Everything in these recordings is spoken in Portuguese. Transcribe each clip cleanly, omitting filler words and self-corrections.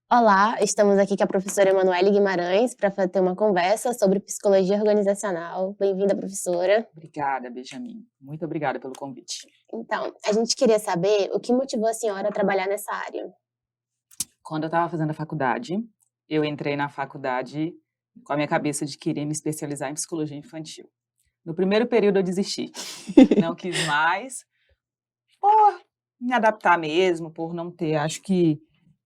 Olá, estamos aqui com a professora Emanuele Guimarães para ter uma conversa sobre psicologia organizacional. Bem-vinda, professora. Obrigada, Benjamin. Muito obrigada pelo convite. Então, a gente queria saber o que motivou a senhora a trabalhar nessa área. Quando eu estava fazendo a faculdade, eu entrei na faculdade com a minha cabeça de querer me especializar em psicologia infantil. No primeiro período eu desisti. Não quis mais, por me adaptar mesmo, por não ter. Acho que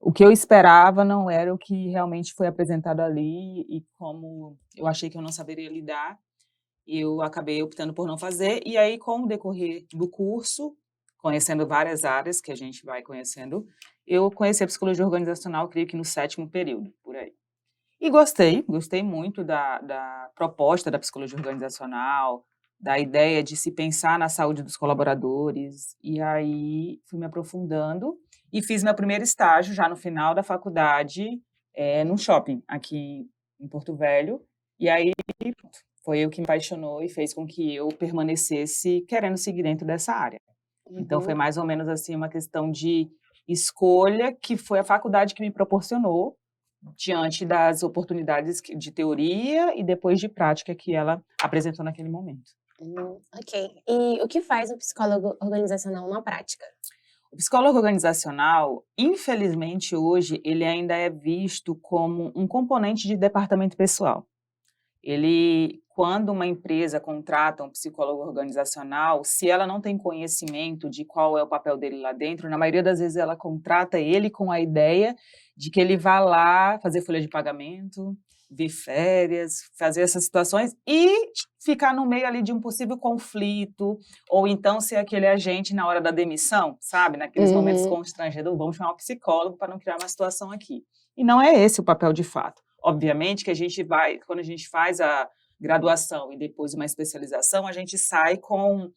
o que eu esperava não era o que realmente foi apresentado ali, e como eu achei que eu não saberia lidar, eu acabei optando por não fazer. E aí, com o decorrer do curso, conhecendo várias áreas que a gente vai conhecendo, eu conheci a psicologia organizacional, creio que no 7º período, por aí. E gostei muito da proposta da psicologia organizacional, da ideia de se pensar na saúde dos colaboradores. E aí fui me aprofundando e fiz meu primeiro estágio já no final da faculdade, num shopping aqui em Porto Velho. E aí foi o que me apaixonou e fez com que eu permanecesse querendo seguir dentro dessa área. Então foi mais ou menos assim uma questão de escolha, que foi a faculdade que me proporcionou, diante das oportunidades de teoria e depois de prática que ela apresentou naquele momento. Ok. E o que faz um psicólogo organizacional na prática? O psicólogo organizacional, infelizmente hoje, ele ainda é visto como um componente de departamento pessoal. Quando uma empresa contrata um psicólogo organizacional, se ela não tem conhecimento de qual é o papel dele lá dentro, na maioria das vezes ela contrata ele com a ideia de que ele vá lá fazer folha de pagamento, ver férias, fazer essas situações e ficar no meio ali de um possível conflito, ou então ser aquele agente na hora da demissão, sabe? Naqueles momentos constrangedores, vamos chamar um psicólogo para não criar uma situação aqui. E não é esse o papel de fato. Obviamente que quando a gente faz a graduação e depois uma especialização, a gente sai com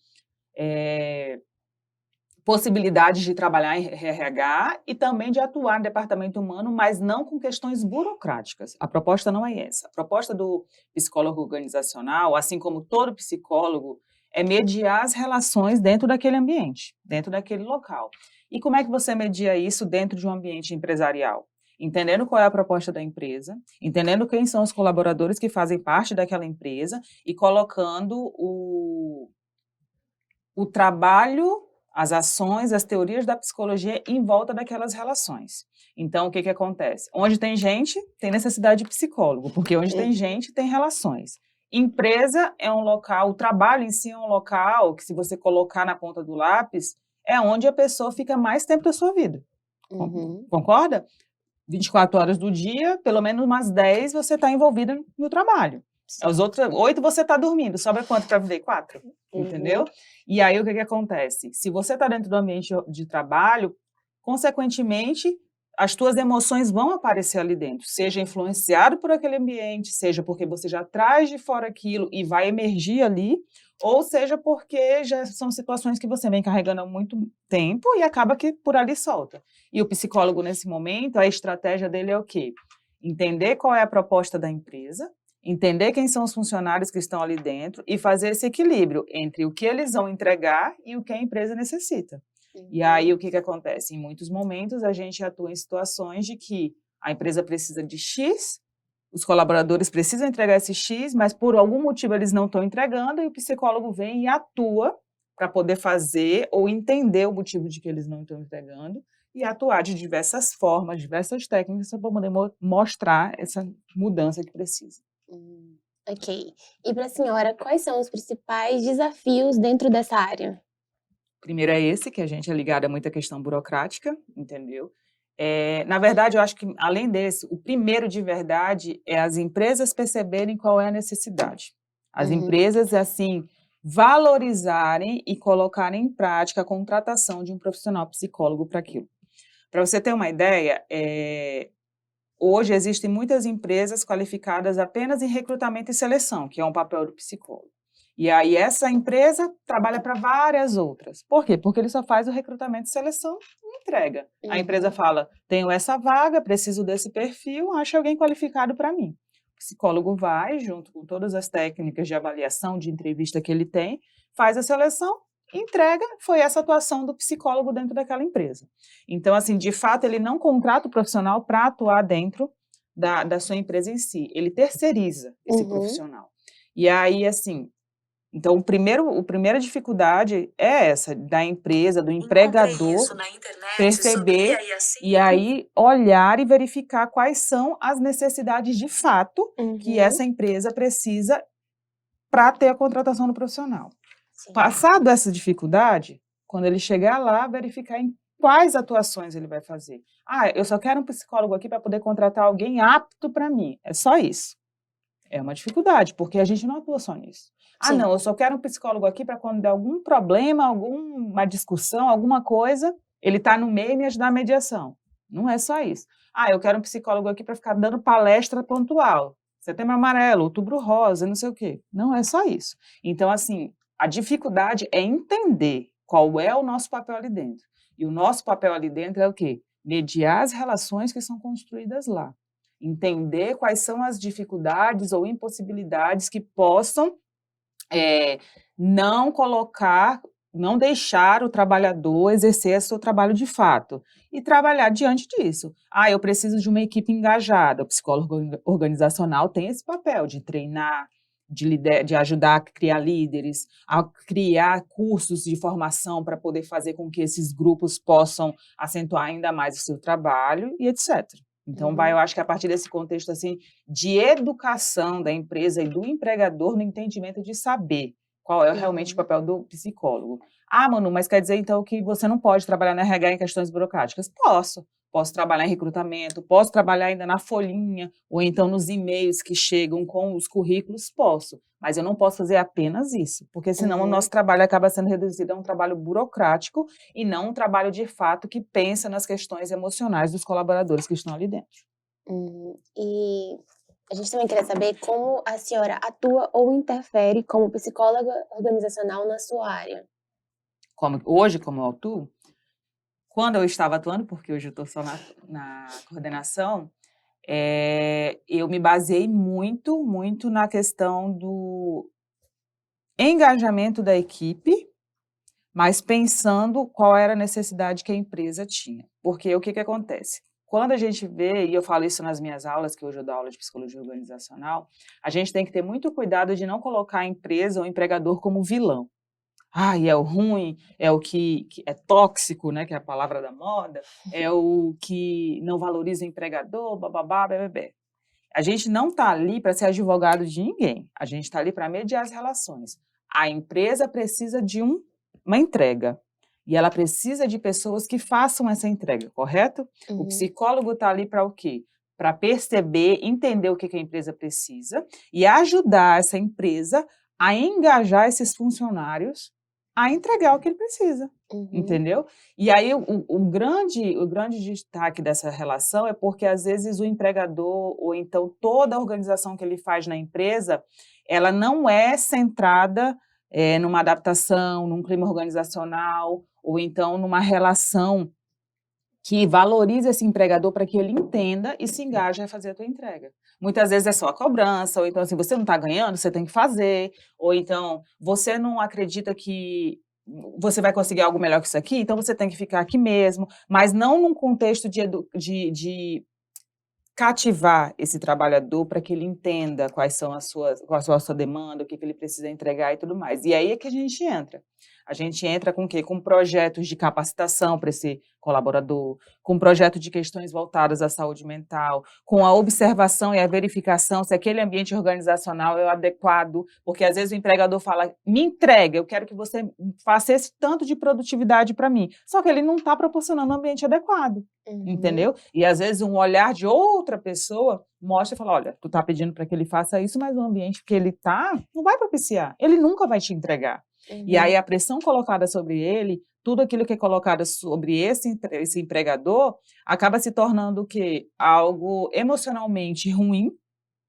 possibilidades de trabalhar em RH e também de atuar no departamento humano, mas não com questões burocráticas. A proposta não é essa. A proposta do psicólogo organizacional, assim como todo psicólogo, é mediar as relações dentro daquele ambiente, dentro daquele local. E como é que você media isso dentro de um ambiente empresarial? Entendendo qual é a proposta da empresa, entendendo quem são os colaboradores que fazem parte daquela empresa e colocando o trabalho, as ações, as teorias da psicologia em volta daquelas relações. Então, o que acontece? Onde tem gente, tem necessidade de psicólogo, porque onde tem gente, tem relações. Empresa é um local, o trabalho em si é um local que, se você colocar na ponta do lápis, é onde a pessoa fica mais tempo da sua vida. Concorda? 24 horas do dia, pelo menos umas 10 você está envolvida no trabalho. As outras 8 você está dormindo. Sobra quanto para viver? 4. Entendeu? E aí, o que acontece? Se você está dentro do ambiente de trabalho, consequentemente, as tuas emoções vão aparecer ali dentro. Seja influenciado por aquele ambiente, seja porque você já traz de fora aquilo e vai emergir ali, ou seja porque já são situações que você vem carregando há muito tempo e acaba que por ali solta. E o psicólogo, nesse momento, a estratégia dele é o quê? Entender qual é a proposta da empresa, entender quem são os funcionários que estão ali dentro e fazer esse equilíbrio entre o que eles vão entregar e o que a empresa necessita. E aí, o que acontece? Em muitos momentos, a gente atua em situações de que a empresa precisa de X, os colaboradores precisam entregar esse X, mas por algum motivo eles não estão entregando, e o psicólogo vem e atua para poder fazer ou entender o motivo de que eles não estão entregando e atuar de diversas formas, diversas técnicas para poder mostrar essa mudança que precisa. Ok. E para a senhora, quais são os principais desafios dentro dessa área? Primeiro é esse, que a gente é ligado a muita questão burocrática, entendeu? Na verdade, eu acho que, além desse, o primeiro de verdade é as empresas perceberem qual é a necessidade. As empresas, assim, valorizarem e colocarem em prática a contratação de um profissional psicólogo para aquilo. Para você ter uma ideia, hoje existem muitas empresas qualificadas apenas em recrutamento e seleção, que é um papel do psicólogo. E aí essa empresa trabalha para várias outras. Por quê? Porque ele só faz o recrutamento e seleção e entrega. A empresa fala, tenho essa vaga, preciso desse perfil, acha alguém qualificado para mim. O psicólogo vai, junto com todas as técnicas de avaliação, de entrevista que ele tem, faz a seleção, Entrega foi essa atuação do psicólogo dentro daquela empresa. Então, assim, de fato, ele não contrata o profissional para atuar dentro da sua empresa em si. Ele terceiriza esse profissional. E aí, assim, então, a primeira dificuldade é essa, da empresa, do empregador, perceber e aí olhar e verificar quais são as necessidades de fato que essa empresa precisa para ter a contratação do profissional. Sim. Passado essa dificuldade, quando ele chegar lá, verificar em quais atuações ele vai fazer. Ah, eu só quero um psicólogo aqui para poder contratar alguém apto para mim. É só isso. É uma dificuldade, porque a gente não atua só nisso. Ah, Sim. não, eu só quero um psicólogo aqui para quando der algum problema, alguma discussão, alguma coisa, ele está no meio e me ajudar a mediação. Não é só isso. Ah, eu quero um psicólogo aqui para ficar dando palestra pontual. Setembro Amarelo, Outubro Rosa, não sei o quê. Não é só isso. Então, assim, a dificuldade é entender qual é o nosso papel ali dentro. E o nosso papel ali dentro é o quê? Mediar as relações que são construídas lá. Entender quais são as dificuldades ou impossibilidades que possam não deixar o trabalhador exercer seu trabalho de fato e trabalhar diante disso. Ah, eu preciso de uma equipe engajada. O psicólogo organizacional tem esse papel de treinar, de ajudar a criar líderes, a criar cursos de formação para poder fazer com que esses grupos possam acentuar ainda mais o seu trabalho e etc. Então, eu acho que a partir desse contexto assim, de educação da empresa e do empregador no entendimento de saber qual é realmente o papel do psicólogo. Ah, Manu, mas quer dizer então que você não pode trabalhar na RH em questões burocráticas? Posso. Posso trabalhar em recrutamento, posso trabalhar ainda na folhinha, ou então nos e-mails que chegam com os currículos, posso. Mas eu não posso fazer apenas isso, porque senão o nosso trabalho acaba sendo reduzido a um trabalho burocrático e não um trabalho de fato que pensa nas questões emocionais dos colaboradores que estão ali dentro. E a gente também queria saber como a senhora atua ou interfere como psicóloga organizacional na sua área. Hoje, como eu atuo, quando eu estava atuando, porque hoje eu estou só na coordenação, eu me baseei muito na questão do engajamento da equipe, mas pensando qual era a necessidade que a empresa tinha. Porque o que acontece? Quando a gente vê, e eu falo isso nas minhas aulas, que hoje eu dou aula de psicologia organizacional, a gente tem que ter muito cuidado de não colocar a empresa ou o empregador como vilão. E é o ruim, é o que é tóxico, né, que é a palavra da moda, é o que não valoriza o empregador, bababá, bebê. A gente não está ali para ser advogado de ninguém, a gente está ali para mediar as relações. A empresa precisa de uma entrega, e ela precisa de pessoas que façam essa entrega, correto? O psicólogo está ali para o quê? Para perceber, entender o que a empresa precisa e ajudar essa empresa a engajar esses funcionários a entregar o que ele precisa, entendeu? E aí o grande destaque dessa relação é porque às vezes o empregador ou então toda a organização que ele faz na empresa, ela não é centrada numa adaptação, num clima organizacional ou então numa relação que valorize esse empregador para que ele entenda e se engaje a fazer a tua entrega. Muitas vezes é só a cobrança, ou então assim, você não está ganhando, você tem que fazer, ou então você não acredita que você vai conseguir algo melhor que isso aqui, então você tem que ficar aqui mesmo, mas não num contexto de cativar esse trabalhador para que ele entenda qual é a sua demanda, o que ele precisa entregar e tudo mais. E aí é que a gente entra. A gente entra com o quê? Com projetos de capacitação para esse colaborador, com projeto de questões voltadas à saúde mental, com a observação e a verificação se aquele ambiente organizacional é o adequado, porque às vezes o empregador fala, me entrega, eu quero que você faça esse tanto de produtividade para mim, só que ele não está proporcionando um ambiente adequado, entendeu? E às vezes um olhar de outra pessoa mostra e fala, olha, tu está pedindo para que ele faça isso, mas o ambiente que ele está não vai propiciar, ele nunca vai te entregar. E aí a pressão colocada sobre ele, tudo aquilo que é colocado sobre esse empregador, acaba se tornando o quê? Algo emocionalmente ruim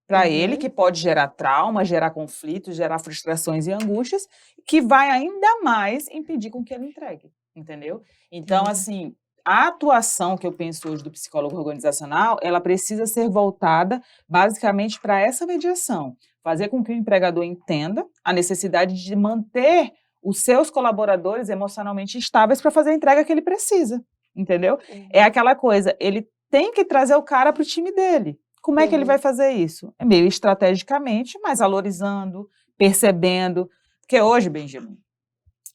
para ele, que pode gerar trauma, gerar conflitos, gerar frustrações e angústias, que vai ainda mais impedir com que ele entregue, entendeu? Então, assim, a atuação que eu penso hoje do psicólogo organizacional, ela precisa ser voltada basicamente para essa mediação, fazer com que o empregador entenda a necessidade de manter os seus colaboradores emocionalmente estáveis para fazer a entrega que ele precisa, entendeu? É aquela coisa, ele tem que trazer o cara para o time dele. Como é que ele vai fazer isso? É meio estrategicamente, mas valorizando, percebendo. Porque hoje, Benjamin,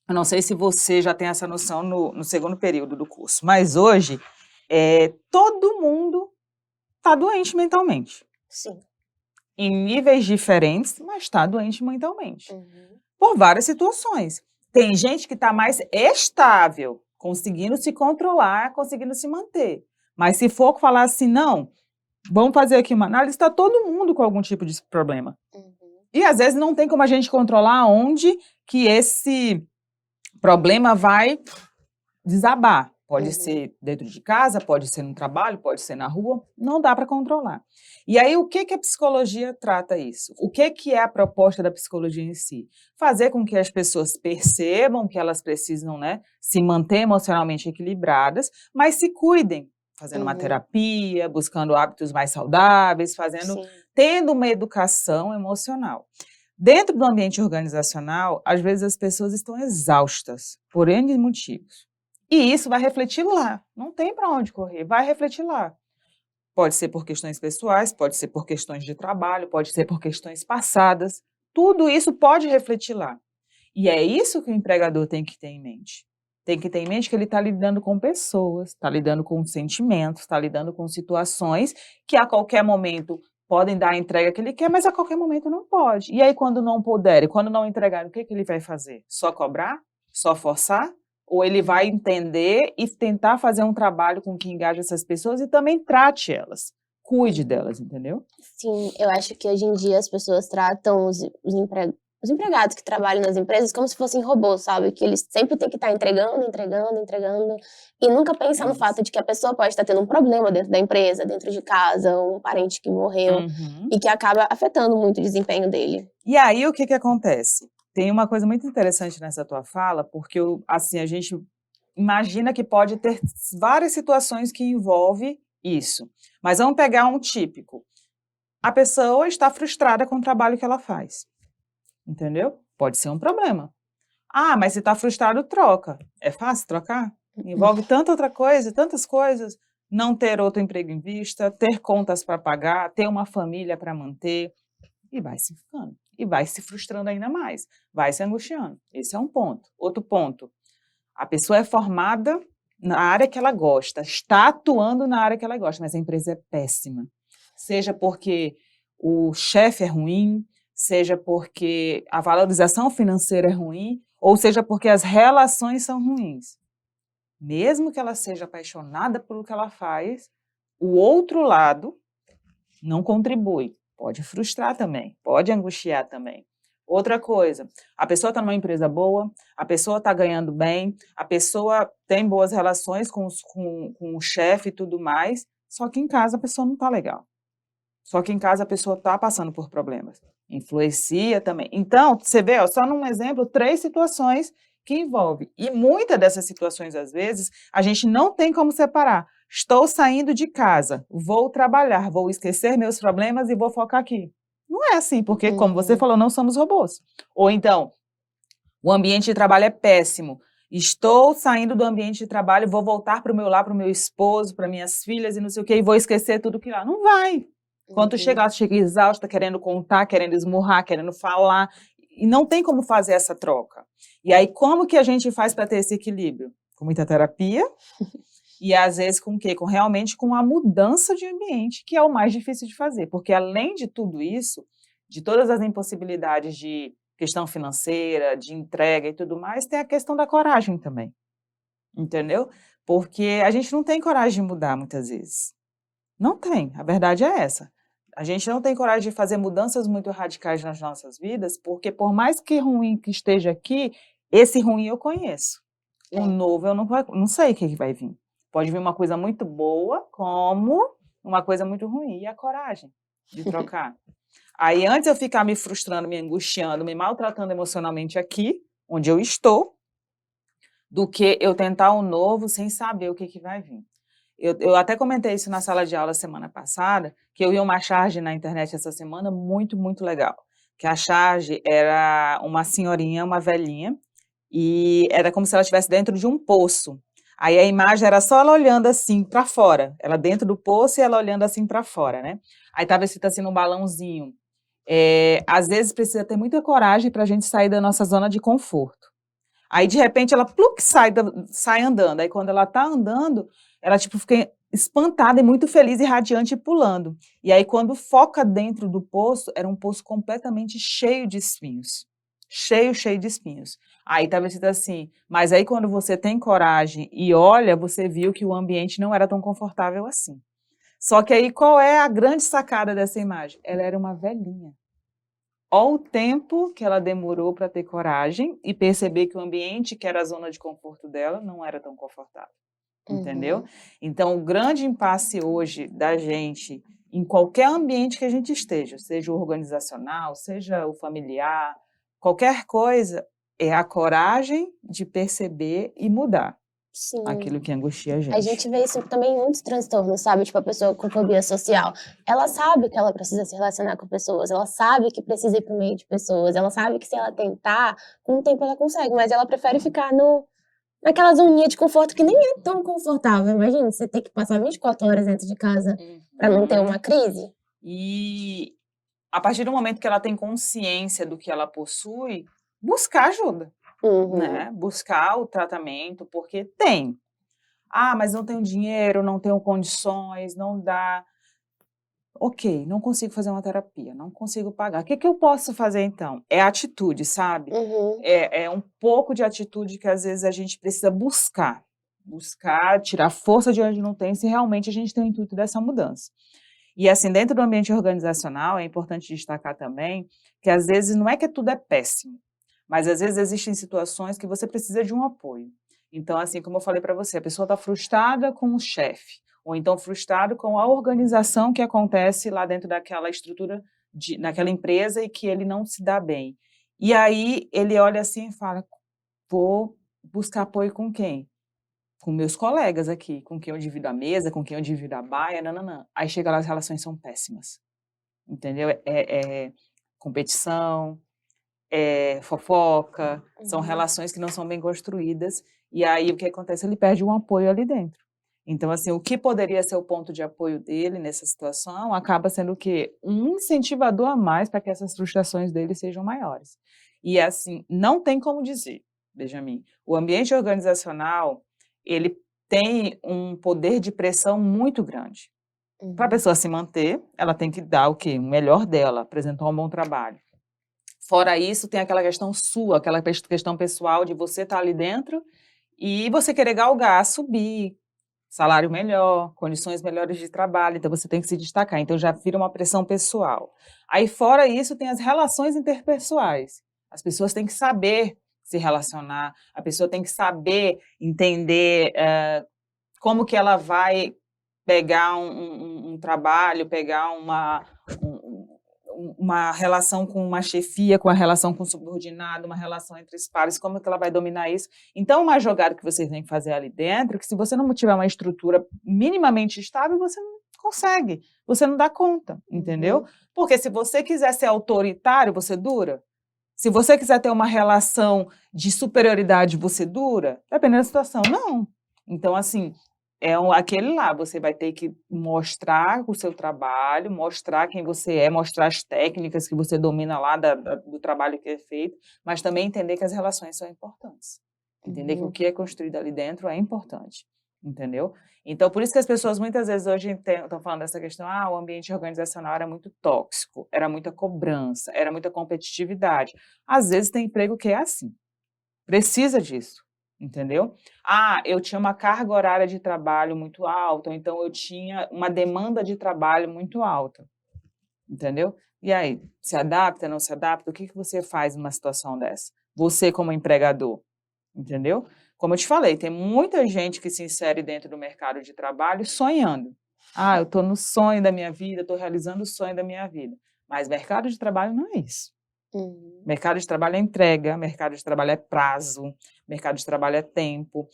eu não sei se você já tem essa noção no segundo período do curso, mas hoje todo mundo está doente mentalmente. Sim. Em níveis diferentes, mas está doente mentalmente. Por várias situações. Tem gente que está mais estável, conseguindo se controlar, conseguindo se manter. Mas se for falar assim, não, vamos fazer aqui uma análise, está todo mundo com algum tipo de problema. E às vezes não tem como a gente controlar onde que esse problema vai desabar. Pode ser dentro de casa, pode ser no trabalho, pode ser na rua, não dá para controlar. E aí, o que a psicologia trata isso? O que é a proposta da psicologia em si? Fazer com que as pessoas percebam que elas precisam, né, se manter emocionalmente equilibradas, mas se cuidem, fazendo uma terapia, buscando hábitos mais saudáveis, tendo uma educação emocional. Dentro do ambiente organizacional, às vezes as pessoas estão exaustas, por N motivos. E isso vai refletir lá, não tem para onde correr, vai refletir lá. Pode ser por questões pessoais, pode ser por questões de trabalho, pode ser por questões passadas, tudo isso pode refletir lá. E é isso que o empregador tem que ter em mente. Tem que ter em mente que ele está lidando com pessoas, está lidando com sentimentos, está lidando com situações que a qualquer momento podem dar a entrega que ele quer, mas a qualquer momento não pode. E aí, quando não puder, e quando não entregar, o que ele vai fazer? Só cobrar? Só forçar? Ou ele vai entender e tentar fazer um trabalho com que engaje essas pessoas e também trate elas, cuide delas, entendeu? Sim, eu acho que hoje em dia as pessoas tratam os empregados que trabalham nas empresas como se fossem robôs, sabe? Que eles sempre têm que estar entregando, e nunca pensam no fato de que a pessoa pode estar tendo um problema dentro da empresa, dentro de casa, ou um parente que morreu, e que acaba afetando muito o desempenho dele. E aí, o que acontece? Tem uma coisa muito interessante nessa tua fala, porque assim, a gente imagina que pode ter várias situações que envolvem isso. Mas vamos pegar um típico. A pessoa está frustrada com o trabalho que ela faz. Entendeu? Pode ser um problema. Ah, mas se está frustrado, troca. É fácil trocar? Envolve tanta outra coisa, tantas coisas. Não ter outro emprego em vista, ter contas para pagar, ter uma família para manter. E vai se ficando. E vai se frustrando ainda mais. Vai se angustiando. Esse é um ponto. Outro ponto. A pessoa é formada na área que ela gosta, está atuando na área que ela gosta, mas a empresa é péssima. Seja porque o chefe é ruim, seja porque a valorização financeira é ruim, ou seja porque as relações são ruins. Mesmo que ela seja apaixonada pelo que ela faz, o outro lado não contribui. Pode frustrar também, pode angustiar também. Outra coisa, a pessoa está numa empresa boa, a pessoa está ganhando bem, a pessoa tem boas relações com o chefe e tudo mais, só que em casa a pessoa não está legal. Só que em casa a pessoa está passando por problemas. Influencia também. Então, você vê, ó, só num exemplo, 3 situações que envolvem. E muitas dessas situações, às vezes, a gente não tem como separar. Estou saindo de casa, vou trabalhar, vou esquecer meus problemas e vou focar aqui. Não é assim, porque, como você falou, não somos robôs. Ou então, o ambiente de trabalho é péssimo. Estou saindo do ambiente de trabalho, vou voltar para o meu lar, para o meu esposo, para minhas filhas e não sei o quê, e vou esquecer tudo que lá. Não vai. Quando tu chega exausta, querendo contar, querendo esmurrar, querendo falar, e não tem como fazer essa troca. E aí, como que a gente faz para ter esse equilíbrio? Com muita terapia, e às vezes com o quê? Realmente com a mudança de ambiente, que é o mais difícil de fazer, porque além de tudo isso, de todas as impossibilidades de questão financeira, de entrega e tudo mais, tem a questão da coragem também, entendeu? Porque a gente não tem coragem de mudar muitas vezes. Não tem, a verdade é essa. A gente não tem coragem de fazer mudanças muito radicais nas nossas vidas, porque por mais que ruim que esteja aqui, esse ruim eu conheço. O novo eu não sei o que vai vir. Pode vir uma coisa muito boa, como uma coisa muito ruim. E a coragem de trocar. Aí, antes eu ficar me frustrando, me angustiando, me maltratando emocionalmente aqui, onde eu estou, do que eu tentar um novo sem saber o que vai vir. Eu até comentei isso na sala de aula semana passada, que eu vi uma charge na internet essa semana muito, muito legal. Que a charge era uma senhorinha, uma velhinha, e era como se ela estivesse dentro de um poço. Aí a imagem era só ela olhando assim para fora, ela dentro do poço e ela olhando assim para fora, né? Aí estava escrito assim no balãozinho, às vezes precisa ter muita coragem para a gente sair da nossa zona de conforto. Aí, de repente, ela pluc, sai andando. Aí, quando ela tá andando, ela, tipo, fica espantada e muito feliz e radiante e pulando. E aí, quando foca dentro do poço, era um poço completamente cheio de espinhos. Cheio, cheio de espinhos. Aí estava escrito assim, mas aí quando você tem coragem e olha, você viu que o ambiente não era tão confortável assim. Só que aí, qual é a grande sacada dessa imagem? Ela era uma velhinha. Olha o tempo que ela demorou para ter coragem e perceber que o ambiente, que era a zona de conforto dela, não era tão confortável, entendeu? Uhum. Então, o grande impasse hoje da gente, em qualquer ambiente que a gente esteja, seja o organizacional, seja o familiar, qualquer coisa, é a coragem de perceber e mudar Sim. aquilo que angustia a A gente. gente vê isso também em muitos transtornos, sabe? Tipo, a pessoa com fobia social. Ela sabe que ela precisa se relacionar com pessoas, ela sabe que precisa ir pro meio de pessoas, ela sabe que se ela tentar, com o tempo ela consegue, mas ela prefere ficar naquela zoninha de conforto que nem é tão confortável. Imagina, você ter que passar 24 horas dentro de casa para não ter Uhum. uma crise. E a partir do momento que ela tem consciência do que ela possui, buscar ajuda. Uhum. Né, buscar o tratamento, porque tem. Ah, mas não tenho dinheiro, não tenho condições, não dá. Ok, não consigo fazer uma terapia, não consigo pagar. O que que eu posso fazer então? É atitude, sabe? Uhum. É um pouco de atitude que às vezes a gente precisa buscar. Buscar, tirar força de onde não tem, se realmente a gente tem o intuito dessa mudança. E assim, dentro do ambiente organizacional, é importante destacar também que às vezes não é que tudo é péssimo, mas às vezes existem situações que você precisa de um apoio. Então, assim, como eu falei para você, a pessoa está frustrada com o chefe, ou então frustrado com a organização que acontece lá dentro daquela estrutura, naquela empresa e que ele não se dá bem. E aí ele olha assim e fala, vou buscar apoio com quem? Com meus colegas aqui, com quem eu divido a mesa, com quem eu divido a baia, nananã. Aí chega lá, as relações são péssimas, entendeu? É competição, é fofoca, são Uhum. relações que não são bem construídas, e aí o que acontece? Ele perde um apoio ali dentro. Então, assim, o que poderia ser o ponto de apoio dele nessa situação acaba sendo o quê? Um incentivador a mais para que essas frustrações dele sejam maiores. E, assim, não tem como dizer, Benjamin, o ambiente organizacional, ele tem um poder de pressão muito grande. Para a Uhum. pessoa se manter, ela tem que dar o quê? O melhor dela, apresentar um bom trabalho. Fora isso, tem aquela questão sua, aquela questão pessoal de você estar ali dentro e você querer galgar, subir, salário melhor, condições melhores de trabalho, então você tem que se destacar, então já vira uma pressão pessoal. Aí fora isso tem as relações interpessoais, as pessoas têm que saber se relacionar, a pessoa tem que saber entender, como que ela vai pegar um trabalho, pegar uma relação com uma chefia, com a relação com o subordinado, uma relação entre os pares, como que ela vai dominar isso? Então, uma jogada que vocês têm que fazer ali dentro, que se você não tiver uma estrutura minimamente estável, você não consegue, você não dá conta, entendeu? Uhum. Porque se você quiser ser autoritário, você dura. Se você quiser ter uma relação de superioridade, você dura. Dependendo da situação, não. Então, assim, aquele lá, você vai ter que mostrar o seu trabalho, mostrar quem você é, mostrar as técnicas que você domina lá do trabalho que é feito, mas também entender que as relações são importantes. Entender que o Uhum. que é construído ali dentro é importante, entendeu? Então, por isso que as pessoas muitas vezes hoje estão falando dessa questão, o ambiente organizacional era muito tóxico, era muita cobrança, era muita competitividade. Às vezes tem emprego que é assim, precisa disso, entendeu? Eu tinha uma carga horária de trabalho muito alta, ou então eu tinha uma demanda de trabalho muito alta, entendeu? E aí, se adapta, não se adapta? O que que você faz numa situação dessa? Você como empregador, entendeu? Como eu te falei, tem muita gente que se insere dentro do mercado de trabalho sonhando. Eu estou no sonho da minha vida, estou realizando o sonho da minha vida. Mas mercado de trabalho não é isso. Uhum. Mercado de trabalho é entrega, mercado de trabalho é prazo, mercado de trabalho é tempo.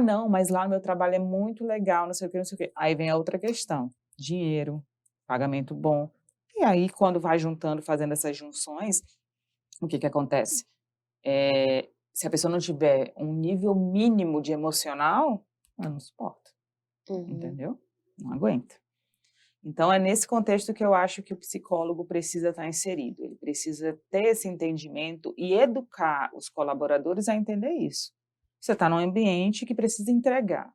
Não, mas lá no meu trabalho é muito legal, não sei o quê, não sei o quê. Aí vem a outra questão: dinheiro, pagamento bom. E aí, quando vai juntando, fazendo essas junções, o que que acontece? Se a pessoa não tiver um nível mínimo de emocional, ela não suporta, entendeu? Não aguenta. Então, é nesse contexto que eu acho que o psicólogo precisa estar inserido. Ele precisa ter esse entendimento e educar os colaboradores a entender isso. Você está num ambiente que precisa entregar.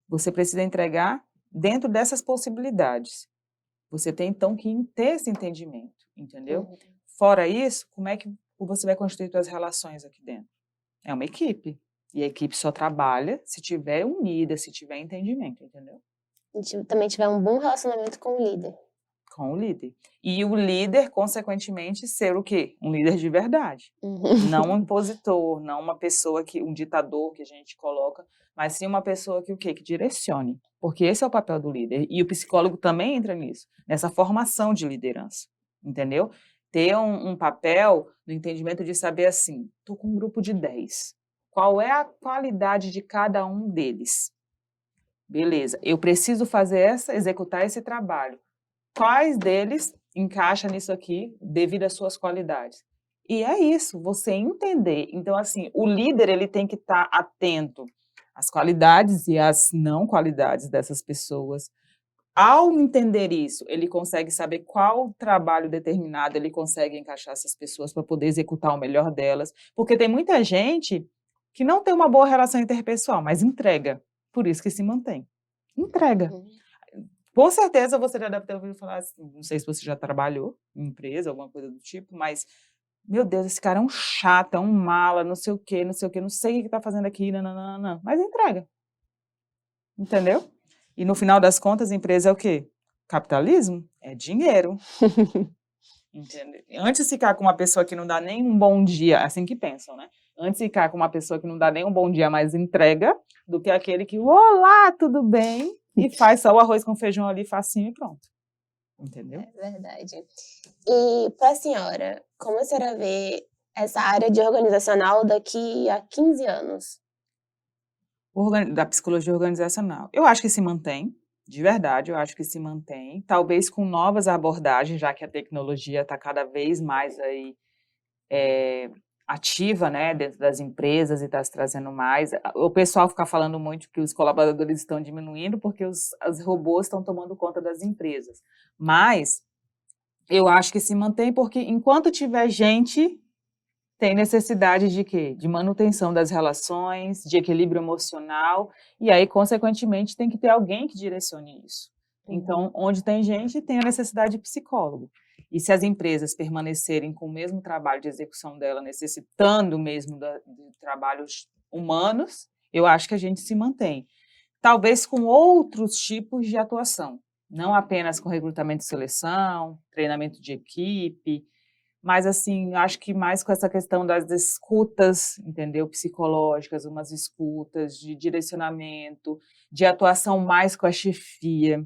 Você precisa entregar dentro dessas possibilidades. Você tem, então, que ter esse entendimento, entendeu? Fora isso, como é que você vai construir suas relações aqui dentro? É uma equipe. E a equipe só trabalha se tiver unida, se tiver entendimento, entendeu? E também tiver um bom relacionamento com o líder. Com o líder. E o líder, consequentemente, ser o quê? Um líder de verdade. Não um impositor, não uma pessoa um ditador que a gente coloca, mas sim uma pessoa que o quê? Que direcione. Porque esse é o papel do líder. E o psicólogo também entra nisso, nessa formação de liderança, entendeu? Ter um papel no entendimento de saber assim, estou com um grupo de 10. Qual é a qualidade de cada um deles? Beleza, eu preciso executar esse trabalho. Quais deles encaixa nisso aqui devido às suas qualidades? E é isso, você entender. Então, assim, o líder ele tem que estar atento às qualidades e às não qualidades dessas pessoas. Ao entender isso, ele consegue saber qual trabalho determinado ele consegue encaixar essas pessoas para poder executar o melhor delas. Porque tem muita gente que não tem uma boa relação interpessoal, mas entrega. Por isso que se mantém. Entrega. Com certeza você já deve ter ouvido falar assim, não sei se você já trabalhou em empresa, alguma coisa do tipo, mas, meu Deus, esse cara é um chato, é um mala, não sei o quê, não sei o que tá fazendo aqui, não, mas entrega. Entendeu? E no final das contas, a empresa é o quê? Capitalismo? É dinheiro. Entendeu? Antes de ficar com uma pessoa que não dá nem um bom dia, assim que pensam, né? Antes de ficar com uma pessoa que não dá nem um bom dia, mas entrega, do que aquele que, olá, tudo bem? E faz só o arroz com feijão ali, facinho e pronto. Entendeu? É verdade. E para a senhora, como a senhora vê essa área de organizacional daqui a 15 anos? Da psicologia organizacional. Eu acho que se mantém, de verdade, eu acho que se mantém. Talvez com novas abordagens, já que a tecnologia está cada vez mais aí ativa, né, dentro das empresas e está se trazendo mais. O pessoal fica falando muito que os colaboradores estão diminuindo porque os robôs estão tomando conta das empresas. Mas eu acho que se mantém porque enquanto tiver gente, tem necessidade de quê? De manutenção das relações, de equilíbrio emocional, e aí, consequentemente, tem que ter alguém que direcione isso. Então, onde tem gente, tem a necessidade de psicólogo. E se as empresas permanecerem com o mesmo trabalho de execução dela, necessitando mesmo de trabalhos humanos, eu acho que a gente se mantém. Talvez com outros tipos de atuação, não apenas com recrutamento e seleção, treinamento de equipe, mas, assim, acho que mais com essa questão das escutas, entendeu? Psicológicas, umas escutas de direcionamento, de atuação mais com a chefia,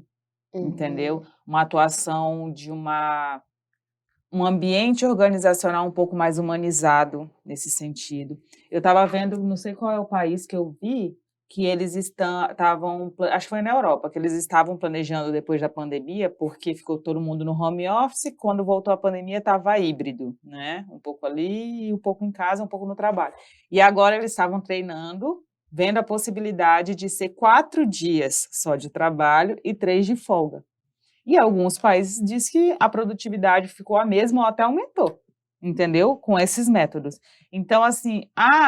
entendeu? Uma atuação de um ambiente organizacional um pouco mais humanizado nesse sentido. Eu estava vendo, não sei qual é o país que eu vi, que eles estavam, acho que foi na Europa, que eles estavam planejando depois da pandemia, porque ficou todo mundo no home office, quando voltou a pandemia estava híbrido, né? Um pouco ali, um pouco em casa, um pouco no trabalho. E agora eles estavam treinando, vendo a possibilidade de ser 4 dias só de trabalho e 3 de folga. E alguns países diz que a produtividade ficou a mesma ou até aumentou, entendeu? Com esses métodos. Então, assim,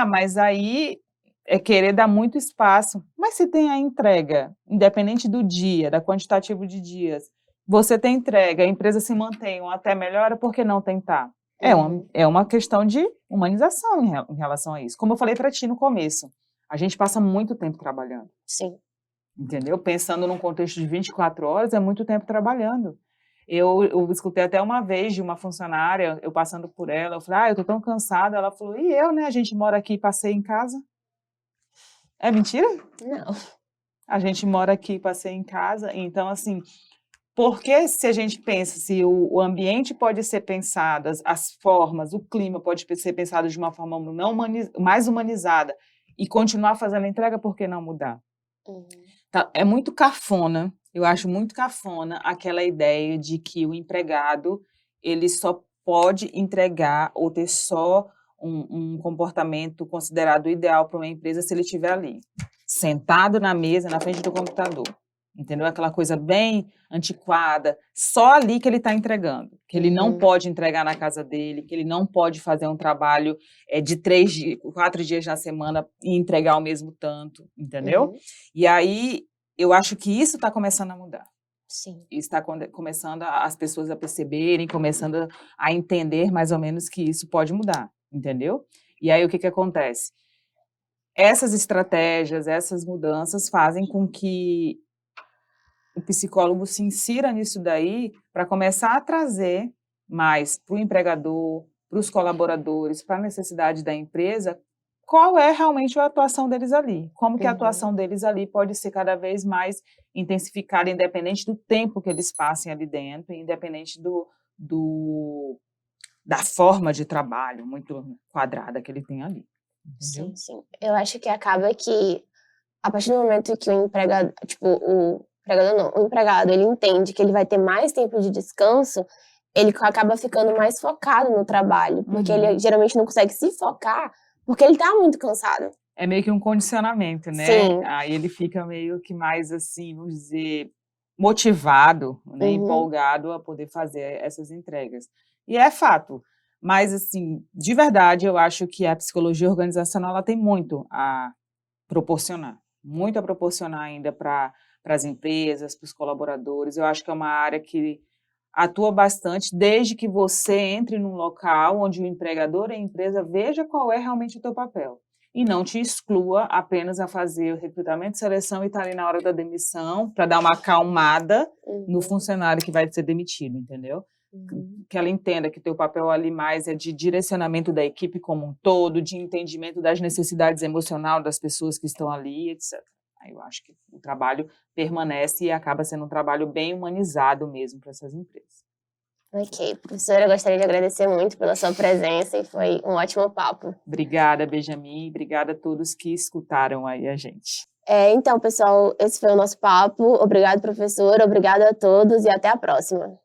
mas aí é querer dar muito espaço. Mas se tem a entrega, independente do dia, da quantitativo de dias, você tem entrega, a empresa se mantém ou até melhora, por que não tentar? É uma questão de humanização em relação a isso. Como eu falei para ti no começo, a gente passa muito tempo trabalhando. Sim. Entendeu? Pensando num contexto de 24 horas, é muito tempo trabalhando. Eu escutei até uma vez de uma funcionária, eu passando por ela, eu falei, eu tô tão cansada. Ela falou, e eu, né? A gente mora aqui e passei em casa. É mentira? Não. A gente mora aqui e passei em casa. Então, assim, porque se a gente pensa, se o ambiente pode ser pensado, as formas, o clima pode ser pensado de uma forma mais humanizada e continuar fazendo a entrega, por que não mudar? É muito cafona, eu acho muito cafona aquela ideia de que o empregado ele só pode entregar ou ter só um comportamento considerado ideal para uma empresa se ele estiver ali, sentado na mesa, na frente do computador. Entendeu? Aquela coisa bem antiquada, só ali que ele está entregando, que ele não pode entregar na casa dele, que ele não pode fazer um trabalho de 4 dias na semana e entregar ao mesmo tanto, entendeu? E aí, eu acho que isso está começando a mudar. Sim. Isso está começando as pessoas a perceberem, começando a entender mais ou menos que isso pode mudar, entendeu? E aí, o que acontece? Essas estratégias, essas mudanças fazem com que o psicólogo se insira nisso daí para começar a trazer mais para o empregador, para os colaboradores, para a necessidade da empresa, qual é realmente a atuação deles ali, como que a atuação deles ali pode ser cada vez mais intensificada, independente do tempo que eles passem ali dentro, independente da forma de trabalho muito quadrada que ele tem ali. Entendeu? Sim, sim. Eu acho que acaba que, a partir do momento que o empregado, tipo, o empregado, ele entende que ele vai ter mais tempo de descanso, ele acaba ficando mais focado no trabalho, porque ele geralmente não consegue se focar, porque ele tá muito cansado. É meio que um condicionamento, né? Sim. Aí ele fica meio que mais, assim, vamos dizer, motivado, né? Empolgado a poder fazer essas entregas. E é fato. Mas, assim, de verdade, eu acho que a psicologia organizacional ela tem muito a proporcionar. Muito a proporcionar ainda para as empresas, para os colaboradores. Eu acho que é uma área que atua bastante, desde que você entre num local onde o empregador e a empresa veja qual é realmente o teu papel. E não te exclua apenas a fazer o recrutamento, seleção e estar ali na hora da demissão para dar uma acalmada no funcionário que vai ser demitido, entendeu? Que ela entenda que teu papel ali mais é de direcionamento da equipe como um todo, de entendimento das necessidades emocionais das pessoas que estão ali, etc. Aí eu acho que o trabalho permanece e acaba sendo um trabalho bem humanizado mesmo para essas empresas. Ok, professora, eu gostaria de agradecer muito pela sua presença e foi um ótimo papo. Obrigada, Benjamin, obrigada a todos que escutaram aí a gente. Então, pessoal, esse foi o nosso papo. Obrigado, professora, obrigada a todos e até a próxima.